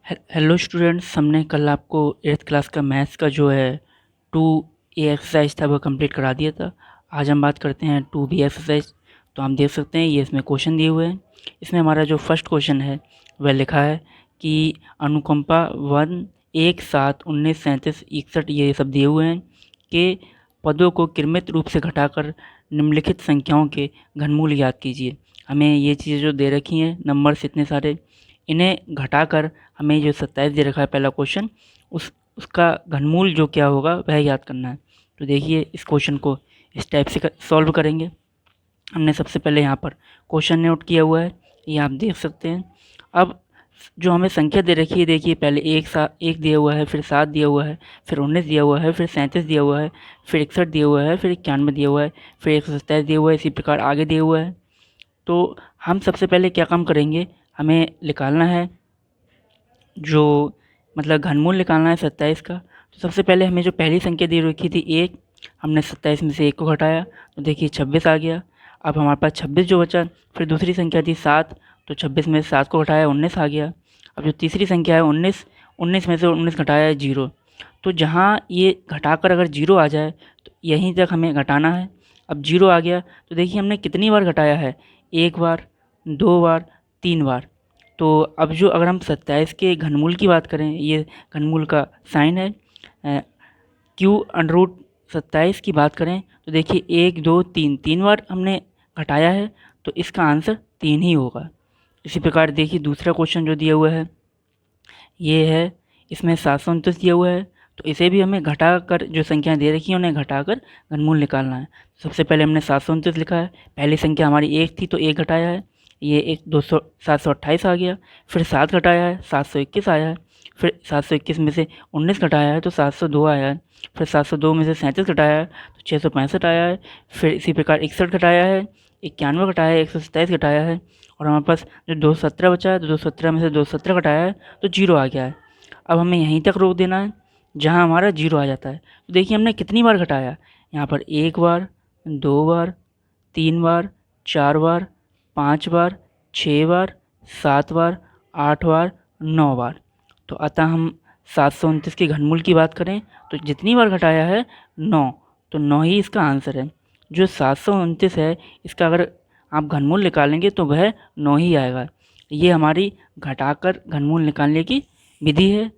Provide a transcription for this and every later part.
Hello students, हमने कल आपको 8th क्लास का मैथ्स का जो है 2A एक्सरसाइज था वो कंप्लीट करा दिया था। आज हम बात करते हैं 2B एक्सरसाइज। तो हम देख सकते हैं ये इसमें क्वेश्चन दिए हुए हैं। इसमें हमारा जो फर्स्ट क्वेश्चन है वह लिखा है कि अनुकंपा 1, 1, 7, 19, 37, 61 ये सब दिए हुए हैं कि पदों को क्रमित रूप से घटाकर निम्नलिखित संख्याओं के घनमूल ज्ञात कीजिए। हमें ये चीज़ें जो दे रखी हैं नंबर्स इतने सारे, इन्हें घटाकर हमें जो 27 दे रखा है पहला क्वेश्चन, उसका घनमूल जो क्या होगा वह याद करना है। तो देखिए इस क्वेश्चन को इस टाइप से सॉल्व करेंगे। हमने सबसे पहले यहाँ पर क्वेश्चन नोट किया हुआ है, ये आप देख सकते हैं। अब जो हमें संख्या दे रखी है, देखिए पहले एक दिया हुआ है, फिर 7 दिया हुआ है, फिर 19 दिया हुआ है, फिर 37 दिया हुआ है, फिर 61 दिया हुआ है, फिर 91 दिया हुआ है, फिर 127 दिया हुआ है। इसी प्रकार आगे दिया हुआ है। तो हम सबसे पहले क्या काम करेंगे, हमें निकालना है जो मतलब घनमूल निकालना है 27 का। तो सबसे पहले हमें जो पहली संख्या दी रखी थी 1, हमने 27 में से 1 को घटाया तो देखिए 26 आ गया। अब हमारे पास 26 जो बचा, फिर दूसरी संख्या थी 7, तो 26 में से 7 को घटाया 19 आ गया। अब जो तीसरी संख्या है 19, 19 में से 19 घटाया है 0। तो जहाँ ये घटाकर अगर 0 आ जाए तो यहीं तक हमें घटाना है। अब 0 आ गया तो देखिए हमने कितनी बार घटाया है, 1 बार, 2 बार, 3 बार। तो अब जो अगर हम 27 के घनमूल की बात करें, ये घनमूल का साइन है क्यू अंडर रूट 27 की बात करें तो देखिए 1, 2, 3, 3 बार हमने घटाया है, तो इसका आंसर 3 ही होगा। इसी प्रकार देखिए दूसरा क्वेश्चन जो दिया हुआ है ये है, इसमें 729 दिया हुआ है, तो इसे भी हमें घटाकर जो संख्याएं दे रखी हैं उन्हें घटाकर घनमूल निकालना है। सबसे पहले हमने 729 लिखा है, पहली संख्या हमारी 1 थी तो 1 घटाया है, ये एक 728 आ गया। फिर 7 घटाया है, 721 आया है। फिर 721 में से 19 घटाया है तो 702 आया है। फिर 702 में से 37 घटाया है तो 665 आया है। फिर इसी प्रकार 61 घटाया है, 91 घटाया है, 127 घटाया है, और हमारे पास जो 217 बचा है तो 217 में से 217 घटाया है तो 0 आ गया है। अब हमें यहीं तक रोक देना है जहाँ हमारा 0 आ जाता है। तो देखिए हमने कितनी बार घटाया, यहाँ पर 1 बार, 2 बार, 3 बार, 4 बार, 5 बार, 6 बार, 7 बार, 8 बार, 9 बार। तो अतः हम 729 के घनमूल की बात करें तो जितनी बार घटाया है 9, तो 9 ही इसका आंसर है। जो 729 है इसका अगर आप घनमूल निकालेंगे तो वह 9 ही आएगा। ये हमारी घटाकर घनमूल निकालने की विधि है।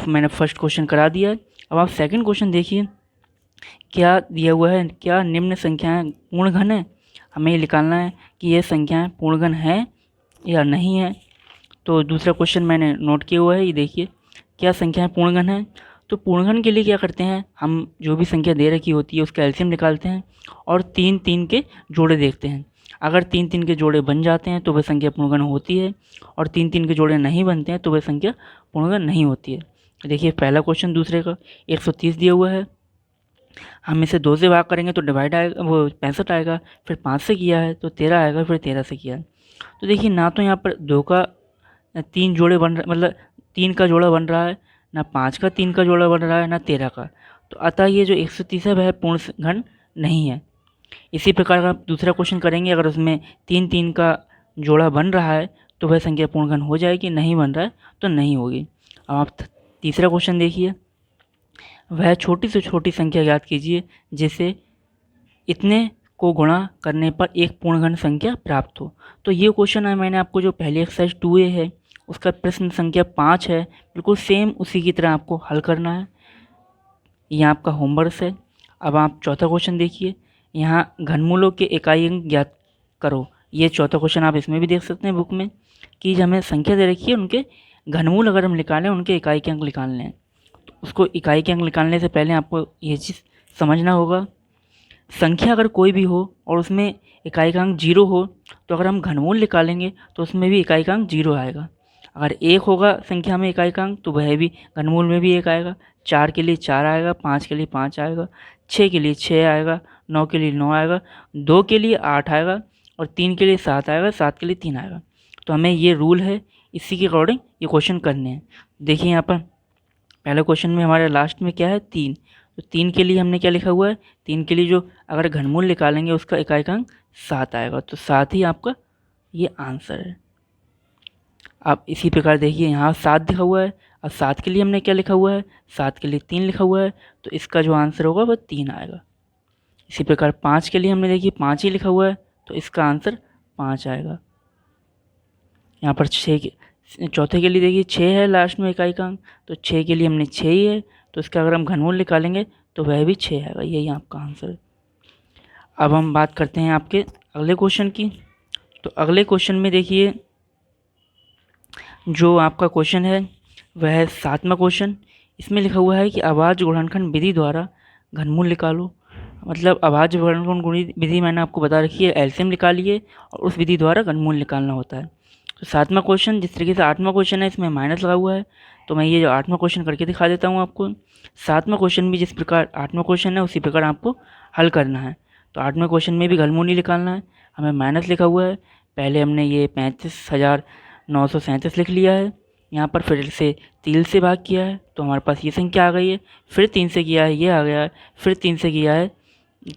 मैंने फर्स्ट क्वेश्चन करा दिया है। अब आप सेकंड क्वेश्चन देखिए, क्या दिया हुआ है, क्या निम्न संख्याएं पूर्ण घन है। हमें ये निकालना है कि ये संख्याएं पूर्ण घन है या नहीं है। तो दूसरा क्वेश्चन मैंने नोट किया हुआ है, ये देखिए क्या संख्याएं पूर्णघन हैं। तो पूर्णघन के लिए क्या करते हैं, हम जो भी संख्या दे रखी होती है उसका एलसीएम निकालते हैं और 3, 3 के जोड़े देखते हैं। अगर 3, 3 के जोड़े बन जाते हैं तो वह संख्या पूर्णघन होती है, और 3, 3 के जोड़े नहीं बनते हैं तो वह संख्या पूर्णघन नहीं होती है। देखिए पहला क्वेश्चन दूसरे का 130 दिया हुआ है, हम इसे 2 से भाग करेंगे तो डिवाइड आएगा, वो 65 आएगा। फिर 5 से किया है तो 13 आएगा, फिर 13 से किया है। तो देखिए ना तो यहाँ पर 2 का 3 जोड़े बन रहा, मतलब 3 का जोड़ा बन रहा है, ना 5 का 3 का जोड़ा बन रहा है, ना 13 का। तो अतः ये जो 130 है वह पूर्ण घन नहीं है। इसी प्रकार का दूसरा क्वेश्चन करेंगे, अगर उसमें 3, 3 का जोड़ा बन रहा है तो वह संख्या पूर्ण घन हो जाएगी, नहीं बन रहा है तो नहीं होगी। अब आप तीसरा क्वेश्चन देखिए, वह छोटी से छोटी संख्या याद कीजिए जिसे इतने को गुणा करने पर एक पूर्णघन संख्या प्राप्त हो। तो ये क्वेश्चन है, मैंने आपको जो पहली एक्सरसाइज 2A है उसका प्रश्न संख्या 5 है, बिल्कुल सेम उसी की तरह आपको हल करना है। ये आपका होमवर्क है। अब आप चौथा क्वेश्चन देखिए, यहाँ घनमूलों के इकाई अंक ज्ञात करो। ये चौथा क्वेश्चन आप इसमें भी देख सकते हैं बुक में, कि हमें संख्या दे रखी है, उनके घनमूल अगर हम निकालें उनके इकाई के अंक निकालने हैं। तो उसको इकाई के अंक निकालने से पहले आपको ये चीज़ समझना होगा, संख्या अगर कोई भी हो और उसमें इकाई का अंक 0 हो तो अगर हम घनमूल निकालेंगे तो उसमें भी इकाई का अंक 0 आएगा। अगर 1 होगा संख्या में इकाई का अंक तो वह भी घनमूल में भी 1 आएगा। 4 के लिए 4 आएगा, 5 के लिए 5 आएगा, 6 के लिए 6 आएगा, 9 के लिए 9 आएगा, 2 के लिए 8 आएगा, और 3 के लिए 7 आएगा, 7 के लिए 3 आएगा। तो हमें ये रूल है, इसी के अकॉर्डिंग ये क्वेश्चन करने हैं। देखिए यहाँ पर पहले क्वेश्चन में हमारे लास्ट में क्या है, 3। तो 3 के लिए हमने क्या लिखा हुआ है, 3 के लिए जो अगर घनमूल निकालेंगे उसका इकाई का अंक 7 आएगा, तो 7 ही आपका ये आंसर है। अब इसी प्रकार देखिए यहाँ 7 लिखा हुआ है। अब 7 के लिए हमने क्या लिखा हुआ है, 7 के लिए 3 लिखा हुआ है, तो इसका जो आंसर होगा वह 3 आएगा। इसी प्रकार 5 के लिए हमने देखिए 5 ही लिखा हुआ है, तो इसका आंसर 5 आएगा। यहाँ पर 6 के चौथे के लिए देखिए 6 है लास्ट में इकाई का अंक, तो 6 के लिए हमने 6 ही है, तो इसका अगर हम घनमूल निकालेंगे तो वह भी 6 आएगा। यही आपका आंसर है। अब हम बात करते हैं आपके अगले क्वेश्चन की। तो अगले क्वेश्चन में देखिए जो आपका क्वेश्चन है वह है 7वां क्वेश्चन। इसमें लिखा हुआ है कि अभाज्य गुणनखंड विधि द्वारा घनमूल निकालो। मतलब अभाज्य गुणनखंड विधि मैंने आपको बता रखी है, एलसीएम निकालिए और उस विधि द्वारा घनमूल निकालना होता है। तो 7वां क्वेश्चन जिस तरीके से 8वां क्वेश्चन है इसमें माइनस लगा हुआ है, तो मैं ये जो 8वां क्वेश्चन करके दिखा देता हूँ आपको। 7वां क्वेश्चन भी जिस प्रकार 8वां क्वेश्चन है उसी प्रकार आपको हल करना है। तो 8वें क्वेश्चन में भी घनमूल ही निकालना है। हमें माइनस लिखा हुआ है, पहले हमने ये 35,937 लिख लिया है। यहाँ पर फिर से 3 से भाग किया है तो हमारे पास ये संख्या आ गई है। फिर 3 से किया है, ये आ गया है। फिर 3 से किया है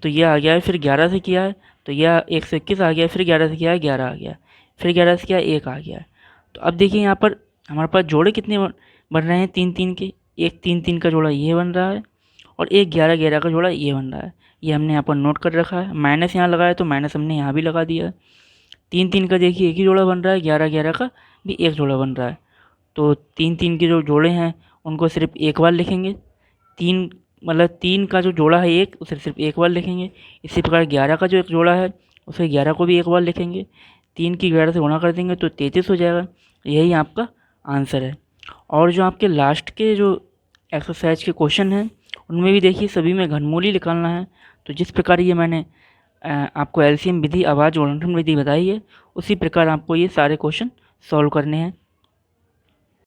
तो ये आ गया है। फिर 11 से किया है तो यह 121 आ गया। फिर 11 से किया है 11 आ गया। फिर 11 से किया 1 आ गया। तो अब देखिए यहाँ पर हमारे पास जोड़े कितने बन रहे हैं, 3-3 के। एक 3-3 का जोड़ा ये बन रहा है और एक 11-11 का जोड़ा ये बन रहा है। ये हमने यहाँ पर नोट कर रखा है। माइनस यहाँ लगा है तो माइनस हमने यहाँ भी लगा दिया है। 3-3 का देखिए एक ही जोड़ा बन रहा है, 11-11 का भी एक जोड़ा बन रहा है। तो 3-3 के जो जोड़े हैं उनको सिर्फ एक बार लिखेंगे। 3 मतलब 3 का जो जोड़ा है एक, उसे सिर्फ एक बार लिखेंगे। इसी प्रकार 11 का जो एक जोड़ा है उसे 11 को भी एक बार लिखेंगे। 3 की 11 से गुणा कर देंगे तो 33 हो जाएगा। यही आपका आंसर है। और जो आपके लास्ट के जो एक्सरसाइज के क्वेश्चन हैं उनमें भी देखिए सभी में घनमूल ही निकालना है। तो जिस प्रकार ये मैंने आपको एलसीएम विधि, अभाज्य गुणनखंड विधि बताई है, उसी प्रकार आपको ये सारे क्वेश्चन सॉल्व करने हैं।